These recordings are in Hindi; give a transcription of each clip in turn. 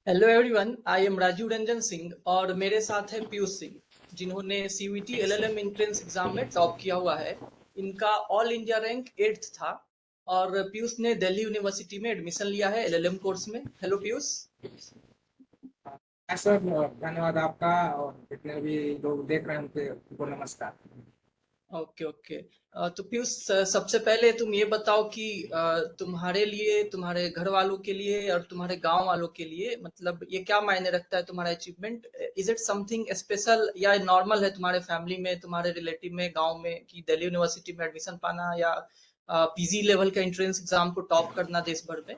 Hello everyone, I am Rajiv Ranjan Singh और मेरे साथ है पीयूष सिंह, जिन्होंने सीयूईटी एलएलएम एंट्रेंस एग्जाम में टॉप किया हुआ है। इनका ऑल इंडिया रैंक 8th था और पीयूष ने दिल्ली यूनिवर्सिटी में एडमिशन लिया है एलएलएम कोर्स में। हेलो पीयूष। हाँ सर, धन्यवाद आपका। और जितने भी लोग देख रहे हैं उनको नमस्कार। Okay okay. तो पीयूष, सबसे पहले तुम ये बताओ कि तुम्हारे लिए, तुम्हारे घर वालों के लिए और तुम्हारे गांव वालों के लिए मतलब ये क्या मायने रखता है तुम्हारा achievement? Is it something special या नॉर्मल है तुम्हारे फैमिली में, तुम्हारे रिलेटिव में, गांव में कि दिल्ली यूनिवर्सिटी में एडमिशन पाना या पीजी लेवल का एंट्रेंस एग्जाम को टॉप करना देश भर में?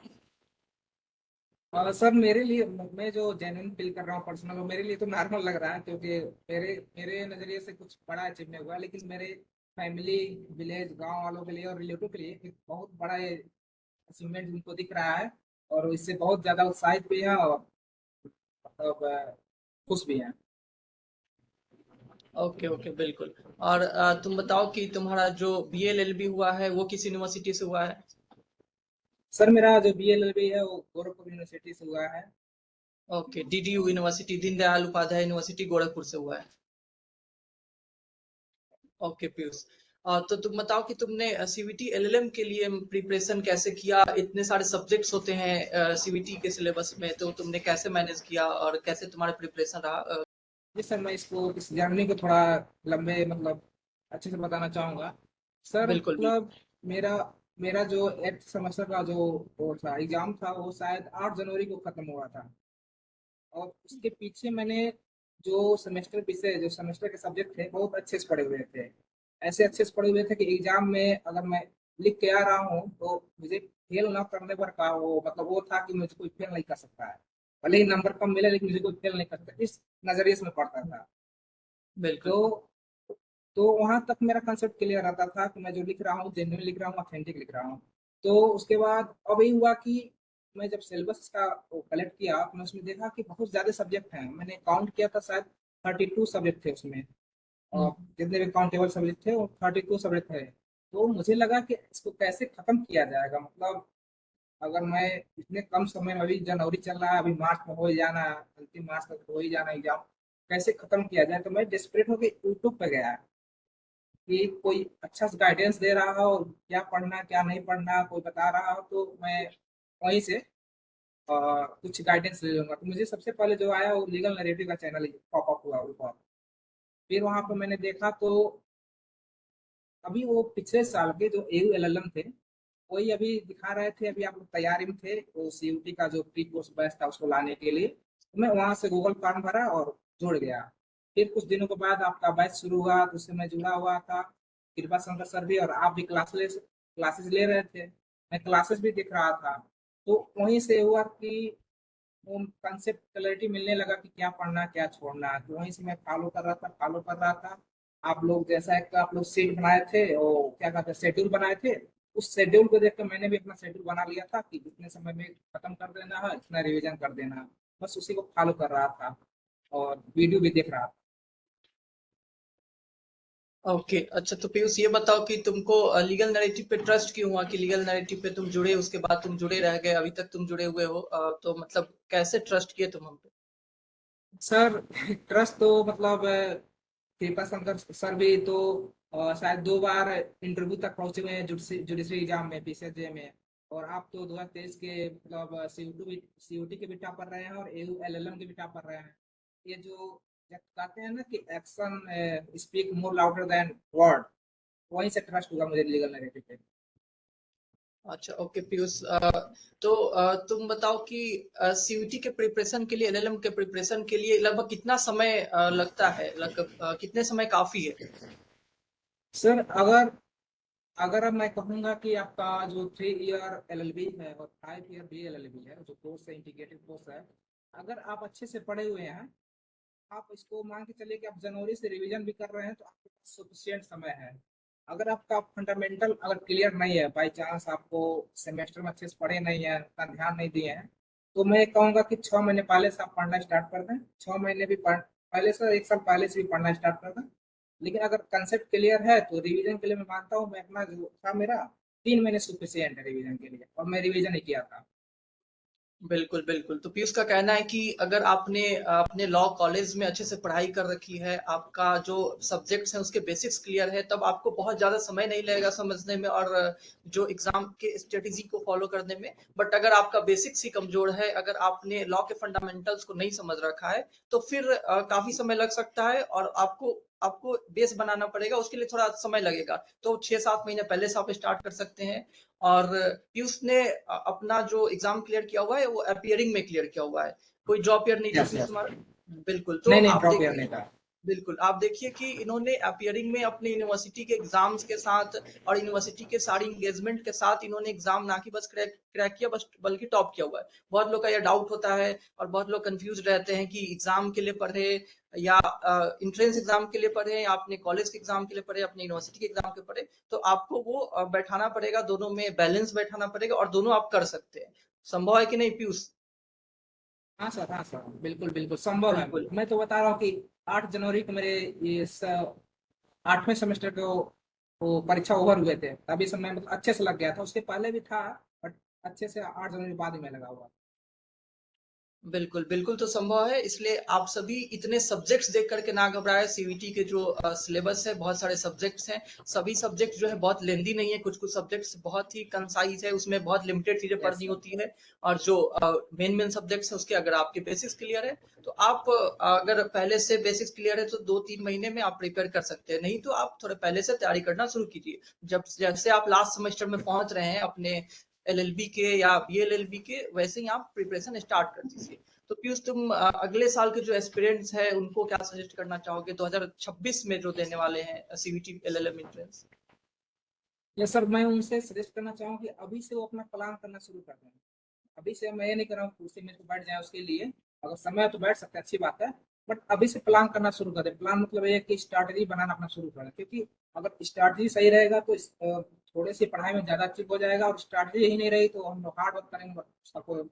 सर, मेरे लिए मैं जो जेन्युइन फील कर रहा हूँ पर्सनल, वो मेरे लिए तो नॉर्मल लग रहा है, क्योंकि मेरे मेरे नज़रिए से कुछ बड़ा अचीव नहीं हुआ, लेकिन मेरे फैमिली, विलेज, गांव वालों के लिए और रिलेटिव के लिए एक बहुत बड़ा अचीवमेंट उनको दिख रहा है। और इससे बहुत ज़्यादा उत्साहित भी हैं और मतलब खुश भी हैं। ओके ओके, बिल्कुल। और तुम बताओ कि तुम्हारा जो बीएलएलबी हुआ है वो किस यूनिवर्सिटी से हुआ है? सर, मेरा जो BLLB है वो गोरखपुर यूनिवर्सिटी से हुआ है। Okay, DDU university, Deendayal Upadhyay university Gorakhpur से हुआ है। ओके पीयूष। तो तुम बताओ कि तुमने सीवीटी एलएलएम के लिए प्रिपरेशन कैसे किया? इतने सारे सब्जेक्ट्स होते हैं सीवीटी के सिलेबस में, तो तुमने कैसे मैनेज किया और कैसे तुम्हारा प्रिपरेशन रहा? जी सर, मैं इस जर्नी को थोड़ा लंबे मतलब अच्छे से बताना चाहूँगा। सर बिल्कुल बिल्कुल। मतलब मेरा मेरा जो 8th सेमेस्टर का जो वो था एग्जाम था, वो शायद 8 जनवरी को खत्म हुआ था। और उसके पीछे मैंने जो सेमेस्टर के सब्जेक्ट थे बहुत अच्छे से पढ़े हुए थे। ऐसे अच्छे से पढ़े हुए थे कि एग्जाम में अगर मैं लिख के आ रहा हूँ तो मुझे फेल ना करने पर का वो मतलब वो था कि मुझे कोई फेल नहीं कर सकता है। भले ही नंबर कम मिले लेकिन मुझे कोई फेल नहीं कर सकता, इस नजरिए से मैं पढ़ता था। बिल्कुल। तो तो वहां तक मेरा कंसेप्ट क्लियर आता था कि मैं जो लिख रहा हूँ जेन्युइन लिख रहा हूँ, ऑथेंटिक लिख रहा हूँ। तो उसके बाद अब ये हुआ कि मैं जब सिलेबस इसका कलेक्ट किया तो मैं उसमें देखा कि बहुत ज्यादा सब्जेक्ट हैं। मैंने काउंट किया था, शायद 32 सब्जेक्ट थे उसमें। और हम्म। जितने भी काउंटेबल सब्जेक्ट थे वो 32 सब्जेक्ट थे। तो मुझे लगा कि इसको कैसे खत्म किया जाएगा, मतलब अगर मैं इतने कम समय में, अभी जनवरी चल रहा है, अभी मार्च में हो ही जाना है, अंतिम मार्च तक हो ही जाना एग्जाम, कैसे खत्म किया जाए। तो मैं डेस्परेट होकर यूट्यूब पे गया कि कोई अच्छा से गाइडेंस दे रहा हो, क्या पढ़ना क्या नहीं पढ़ना कोई बता रहा हो, तो मैं वहीं से कुछ गाइडेंस ले लूंगा। तो मुझे सबसे पहले जो आया वो लीगल नरेटिव का चैनल पॉपअप हुआ ऊपर। फिर वहां पर मैंने देखा तो अभी वो पिछले साल के जो AU LLM थे वही अभी दिखा रहे थे। अभी आप लोग तैयारी में थे, वो CUT का जो प्री कोर्स बैच था उसको लाने के लिए। तो मैं वहां से गूगल फॉर्म भरा और जुड़ गया। फिर कुछ दिनों के बाद आपका बैच शुरू हुआ तो उससे मैं जुड़ा हुआ था। कृपा शंकर सर भी और आप भी क्लासेस ले रहे थे, मैं क्लासेस भी देख रहा था। तो वहीं से हुआ कि वो कंसेप्ट क्लैरिटी मिलने लगा कि क्या पढ़ना क्या छोड़ना है। तो वहीं से मैं फॉलो कर रहा था। आप लोग जैसा एक आप लोग सीट बनाए थे, वो क्या कहते हैं शेड्यूल बनाए थे, उस शेड्यूल को देख कर मैंने भी अपना शेड्यूल बना लिया था कि इतने समय में खत्म कर देना है, इतना रिवीजन कर देना है। बस उसी को फॉलो कर रहा था और वीडियो भी देख रहा था। ओके, अच्छा तो पीयूष ये बताओ कि तुमको लीगल नैरेटिव पे ट्रस्ट क्यों हुआ कि लीगल नैरेटिव पे तुम जुड़े, उसके बाद तुम जुड़े रह गए, अभी तक तुम जुड़े हुए हो? तो मतलब कैसे ट्रस्ट किए तुम हम पे? सर ट्रस्ट तो मतलब कृपा शंकर सर भी तो शायद 2 बार इंटरव्यू तक पहुंचे हुए हैं जुडिशरी एग्जाम में, PCJ में। और आप तो 2023 के मतलब CUT के भी टॉपर रहे हैं और AU LLM के भी टॉपर रहे हैं। ये जो कहते हैं ना कि action speak more louder than word, वहीं से ट्रस्ट हुआ मुझे लीगल नैरेटिव पे। अच्छा ओके पीयूष, तो तुम बताओ कि सीयूटी के प्रिपरेशन के लिए, एलएलएम के प्रिपरेशन के लिए लगभग कितना समय लगता है? लगभग कितने समय काफी है? सर, अगर अब मैं कहूंगा कि आपका जो 3 ईयर LLB है और 5 ईयर BLLB है, जो कोर्स है इंटीग्रेटेड कोर्स है, अगर आप अच्छे से पढ़े हुए हैं, आप इसको मान के चलिए कि आप जनवरी से रिवीजन भी कर रहे हैं तो आपके पास सफिशियंट समय है। अगर आपका फंडामेंटल अगर क्लियर नहीं है, बाई चांस आपको सेमेस्टर में अच्छे से पढ़े नहीं है, उतना ध्यान नहीं दिए हैं, तो मैं कहूंगा कि 6 महीने पहले से आप पढ़ना स्टार्ट कर दें। 6 महीने भी पहले से, 1 साल पहले से भी पढ़ना स्टार्ट कर दें। लेकिन अगर कंसेप्ट क्लियर है तो रिवीजन के लिए मैं मानता हूँ, मैं अपना जो था मेरा 3 महीने सफिशियंट है रिवीजन के लिए, और मैं रिवीजन ही किया था। बिल्कुल, बिल्कुल। तो पीयूष का कहना है कि अगर आपने अपने लॉ कॉलेज में अच्छे से पढ़ाई कर रखी है, आपका जो सब्जेक्ट्स हैं उसके बेसिक्स क्लियर है, तब आपको बहुत ज़्यादा समय नहीं लगेगा समझने में और जो एग्ज़ाम के स्ट्रैटेजी को फ़ॉलो करने में। बट अगर आपका बेसिक्स ही कमज़ोर है, अगर आपने लॉ के फंडामेंटल्स को नहीं समझ रखा है, तो फिर काफ़ी समय लग सकता है और आपको आपको बेस बनाना पड़ेगा, उसके लिए थोड़ा समय लगेगा। तो 6-7 महीने पहले से आप स्टार्ट कर सकते हैं और पीयूष ने अपना जो एग्जाम क्लियर किया हुआ है वो अपीयरिंग में क्लियर किया हुआ है, कोई ड्रॉप ईयर नहीं था यस पीयूष यस। तुम्हारा। बिल्कुल, तो नहीं नहीं, आप ड्रॉप ईयर देखिए, नहीं था। बिल्कुल आप देखिए कि इन्होंने अपीयरिंग में अपने यूनिवर्सिटी के एग्जाम्स के साथ और यूनिवर्सिटी के सारी इंगेजमेंट के साथ इन्होंने एग्जाम ना कि बस क्रैक क्रैक किया बस बल्कि टॉप किया हुआ है। बहुत लोग का यह डाउट होता है और बहुत लोग कंफ्यूज रहते हैं कि एग्जाम के लिए पढ़े या इंट्रेंस एग्जाम के लिए पढ़े या अपने कॉलेज के एग्जाम के लिए पढ़े अपने यूनिवर्सिटी के एग्जाम के पढ़े। तो आपको वो बैठाना पड़ेगा, दोनों में बैलेंस बैठाना पड़ेगा और दोनों आप कर सकते हैं। संभव है कि नहीं पीयूष? हाँ सर, हाँ सर, बिल्कुल बिल्कुल संभव है। बिल्कुल। मैं तो बता रहा हूँ कि 8 जनवरी को मेरे ये 8वें सेमेस्टर के वो परीक्षा ओवर हुए थे, तभी समय मतलब अच्छे से लग गया था। उसके पहले भी था, बट अच्छे से 8 जनवरी बाद ही मैं लगा हुआ। बिल्कुल, बिल्कुल तो संभव है, इसलिए आप सभी इतने सब्जेक्ट्स देख कर के ना घबराएँ। सीयूईटी के जो सिलेबस है, बहुत सारे सब्जेक्ट्स हैं। सभी सब्जेक्ट जो है बहुत लेंदी नहीं है, कुछ-कुछ सब्जेक्ट्स बहुत ही कंसाइज़ है, उसमें बहुत लिमिटेड चीज़ें यस पढ़नी सर। होती है और जो मेन-मेन सब्जेक्ट्स हैं, उसके अगर आपके बेसिक्स क्लियर है, तो आप अगर पहले से बेसिक्स क्लियर है, तो 2-3 महीने में आप प्रिपेयर कर सकते हैं। नहीं तो आप थोड़े पहले से तैयारी करना शुरू कीजिए। जब जैसे आप लास्ट सेमेस्टर में पहुँच रहे हैं अपने एलएलबी के या बीएलएलबी के, वैसे ही आप प्रिपरेशन स्टार्ट कर दीजिए। तो पीयूष तुम अगले साल के जो एस्पिरेंट्स हैं उनको क्या सजेस्ट करना चाहोगे 2026 में जो देने वाले हैं CVT LLM entrance? Yes sir, मैं उनसे सजेस्ट करना चाहूँ कि अभी से वो अपना प्लान करना शुरू कर दें। अभी से मैं ये नहीं कर रहा हूँ कुर्सी में तो बैठ जाए उसके लिए। अगर समय है तो बैठ सकते हैं, अच्छी बात है। बट अभी से प्लान करना शुरू कर दें। प्लान मतलब ये है कि स्ट्रैटेजी बनाना अपना शुरू करें, क्योंकि अगर स्ट्रैटेजी सही रहेगा तो थोड़ी सी पढ़ाई में ज्यादा अच्छी हो जाएगा, और स्ट्रैटेजी ही नहीं रही तो हम लोग हार्ड वर्क करेंगे but उसका कोई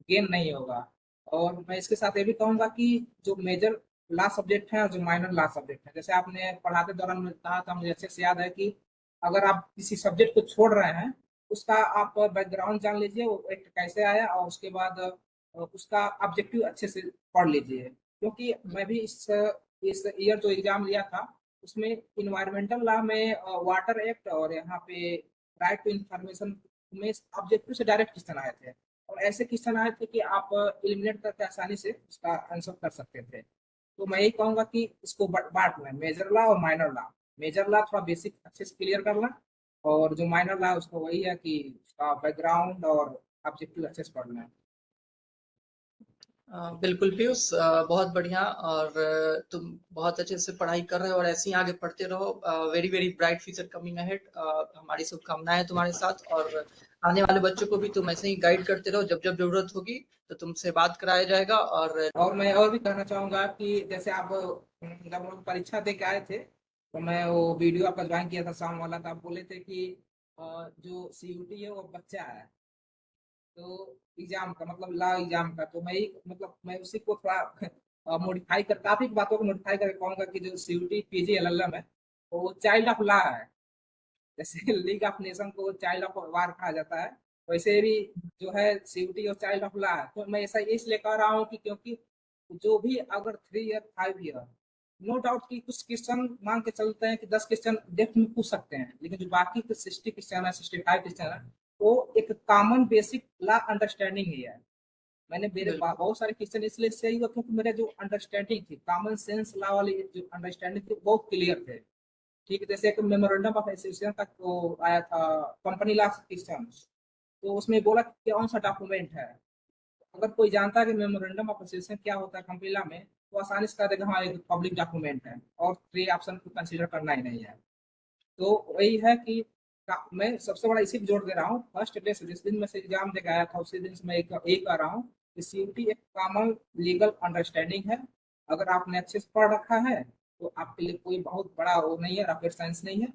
गेन नहीं होगा। और मैं इसके साथ ये भी कहूंगा कि जो मेजर लास्ट सब्जेक्ट है और जो माइनर लास्ट सब्जेक्ट है, जैसे आपने पढ़ाते दौरान मुझे कहा था, मुझे अच्छे से याद है कि अगर आप किसी सब्जेक्ट को छोड़ रहे हैं, उसका आप बैकग्राउंड जान लीजिए, वो एक कैसे आया, और उसके बाद उसका ऑब्जेक्टिव अच्छे से पढ़ लीजिए। क्योंकि मैं भी इस ईयर जो एग्जाम लिया था, उसमें इन्वायरमेंटल लॉ में वाटर एक्ट और यहाँ पे राइट टू इंफॉर्मेशन में ऑब्जेक्टिव से डायरेक्ट क्वेश्चन आए थे। और ऐसे क्वेश्चन आए थे कि आप एलिमिनेट करके आसानी से उसका आंसर कर सकते थे। तो मैं यही कहूंगा कि इसको बांट लें, मेजर लॉ और माइनर लॉ। मेजर लॉ थोड़ा बेसिक अच्छे से क्लियर करना, और जो माइनर लॉ उसको वही है कि उसका बैकग्राउंड और ऑब्जेक्टिव अच्छे से पढ़ना है। बिल्कुल पीयूष, बहुत बढ़िया और तुम बहुत अच्छे से पढ़ाई कर रहे हो और ऐसे ही आगे पढ़ते रहो। Very very bright future coming ahead. हमारी शुभकामनाएं तुम्हारे साथ और आने वाले बच्चों को भी तुम ऐसे ही गाइड करते रहो। जब जब जरूरत होगी तो तुमसे बात कराया जाएगा और और मैं और भी कहना चाहूंगा कि जैसे आप जब हम लोग परीक्षा दे के आए थे, तो मैं वो वीडियो आपका ज्वाइन किया था शाम वाला, तो आप बोले थे कि जो सीयूटी है वो बच्चा है, तो एग्जाम का मतलब ला एग्जाम का, तो मतलब मैं उसी को थोड़ा मॉडिफाई कर, काफी बातों को मॉडिफाई करके कहूंगा कि जो सीयूटी पीजी एलएलएम है, तो वो चाइल्ड ऑफ लॉ है। जैसे लीग ऑफ नेशन को चाइल्ड ऑफ वार कहा जाता है, वैसे भी जो है सीयूटी और चाइल्ड ऑफ लॉ है। तो मैं ऐसा इसलिए कह रहा हूँ कि क्योंकि जो भी अगर 3 ईयर 5 ईयर, नो डाउट कि कुछ क्वेश्चन मान के चलते हैं कि 10 क्वेश्चन डेप्थ में पूछ सकते हैं, लेकिन जो बाकी के 60 क्वेश्चन है, 65 क्वेश्चन है, वो एक कॉमन बेसिक लॉ अंडरस्टैंडिंग ही है। मैंने मेरे बिल्कुल बहुत सारे क्वेश्चन इसलिए सही हुआ क्योंकि मेरे जो अंडरस्टैंडिंग थी, कॉमन सेंस लॉ वाली जो अंडरस्टैंडिंग थी, बहुत क्लियर थे। ठीक है, जैसे एक मेमोरेंडम ऑफ एसोसिएशन का तो आया था, कंपनी लॉ क्वेश्चन, तो उसमें बोला कि कौन सा डॉक्यूमेंट है। अगर कोई जानता है कि मेमोरेंडम ऑफ एसोसिएशन क्या होता है कंपनी लॉ में, तो आसानी से कह देगा हाँ एक पब्लिक डॉक्यूमेंट है, और 3 ऑप्शन को कंसीडर करना ही नहीं है। तो वही है कि मैं सबसे बड़ा इसी पे जोर दे रहा हूँ। फर्स्ट डे से जिस दिन मैं से एग्जाम देकर आया था, उसी दिन से मैं एक कर रहा हूँ कि सीयूटी एक कॉमन लीगल अंडरस्टैंडिंग है। अगर आपने अच्छे से पढ़ रखा है तो आपके लिए कोई बहुत बड़ा वो नहीं है, रॉकेट साइंस नहीं है।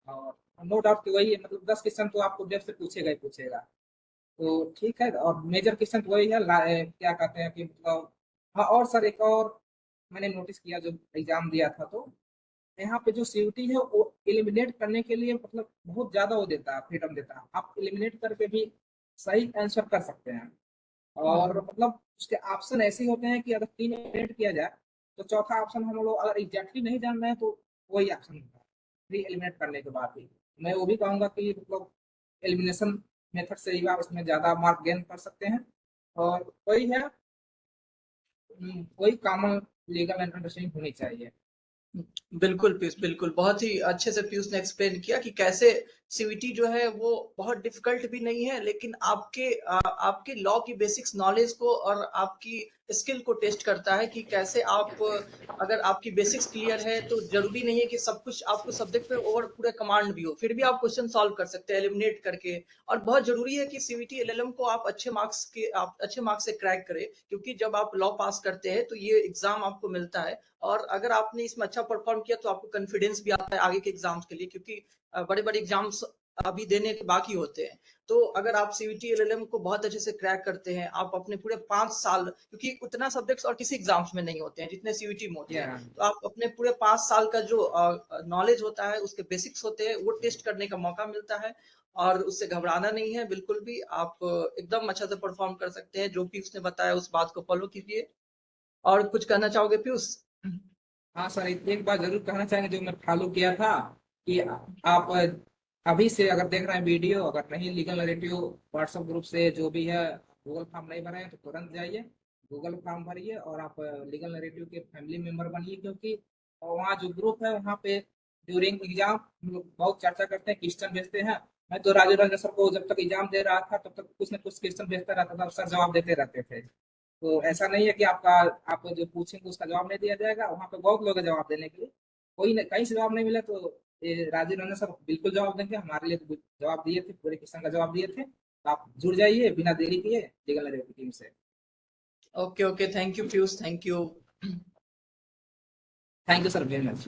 और नो डाउट कि वही है, मतलब 10 क्वेश्चन तो आपको डेफ से पूछेगा ही पूछेगा। तो ठीक है, और मेजर क्वेश्चन तो वही है, क्या कहते हैं कि मतलब, हाँ। और सर एक और मैंने नोटिस किया जब एग्जाम दिया था, तो यहाँ पे जो सीयूटी है वो एलिमिनेट करने के लिए मतलब बहुत ज्यादा वो देता है, फ्रीडम देता है, आप एलिमिनेट करके भी सही आंसर कर सकते हैं। और मतलब उसके ऑप्शन ऐसे होते हैं कि अगर 3 एलिमिनेट किया जाए तो चौथा ऑप्शन हम लोग अगर एग्जैक्टली नहीं जान रहे हैं तो वही ऑप्शन होता है 3 एलिमिनेट करने के बाद भी। मैं वो भी कहूंगा कि मतलब एलिमिनेशन मेथड से ही आप उसमें ज्यादा मार्क गेन कर सकते हैं। और वही है, वही कॉमन लीगल अंडरस्टैंडिंग होनी चाहिए। बिल्कुल पीयूष, बिल्कुल। बहुत ही अच्छे से पीयूष ने एक्सप्लेन किया कि कैसे सीवीटी जो है वो बहुत डिफिकल्ट भी नहीं है, लेकिन आपके लॉ की बेसिक्स नॉलेज को और आपकी स्किल को टेस्ट करता है कि कैसे आप, अगर आपकी बेसिक्स क्लियर है तो जरूरी नहीं है कि सब कुछ आपको सब्जेक्ट पे ओवर पूरा कमांड भी हो, फिर भी आप क्वेश्चन सॉल्व कर सकते हैं एलिमिनेट करके। और बहुत जरूरी है कि सीवीटी एलएलएम को आप अच्छे मार्क्स से क्रैक करें, क्योंकि जब आप लॉ पास करते हैं तो ये एग्जाम आपको मिलता है। और अगर आपने इसमें अच्छा परफॉर्म किया तो आपको कॉन्फिडेंस भी आता है आगे के एग्जाम्स के लिए, क्योंकि बड़े बड़े एग्जाम्स अभी देने के बाकी होते हैं। तो अगर आप सीवीटी एलएलएम को बहुत अच्छे से क्रैक करते हैं, आप अपने पूरे 5 साल, क्योंकि उतना सब्जेक्ट्स और किसी एग्जाम्स में नहीं होते हैं जितने सीवीटी में होते या हैं, तो आप अपने पूरे 5 साल का जो नॉलेज होता है, उसके बेसिक्स होते हैं, वो टेस्ट करने का मौका मिलता है। और उससे घबराना नहीं है बिल्कुल भी, आप एकदम अच्छा से परफॉर्म कर सकते हैं। जो भी उसने बताया उस बात को फॉलो कीजिए। और कुछ कहना चाहोगे पीयूष? हाँ सर, एक बात जरूर कहना चाहेंगे जो मैं फॉलो किया था कि आप अभी से अगर देख रहे हैं वीडियो, अगर नहीं लीगल नरेटिव व्हाट्सएप ग्रुप से जो भी है, गूगल फॉर्म नहीं भरे हैं तो तुरंत जाइए गूगल फॉर्म भरिए और आप लीगल नरेटिव के फैमिली मेंबर बनिए। क्योंकि वहाँ जो ग्रुप है वहाँ पे ड्यूरिंग एग्जाम हम लोग बहुत चर्चा करते हैं, क्वेश्चन भेजते हैं। मैं तो राजू रंजन सर को जब तक एग्जाम दे रहा था तब तक कुछ न कुछ क्वेश्चन भेजता रहता था, सर जवाब देते रहते थे। तो ऐसा नहीं है कि आप जो पूछेंगे उसका जवाब नहीं दिया जाएगा, वहाँ पे बहुत लोग हैं जवाब देने के लिए। कोई नहीं, कहीं से जवाब नहीं मिला तो ये राजीव रंजन सर बिल्कुल जवाब देंगे, हमारे लिए तो जवाब दिए थे, पूरे क्वेश्चन का जवाब दिए थे। तो आप जुड़ जाइए बिना देरी किए लीगल नरेटिव टीम से। Okay okay, thank you Piyush, thank you. Thank you sir very much.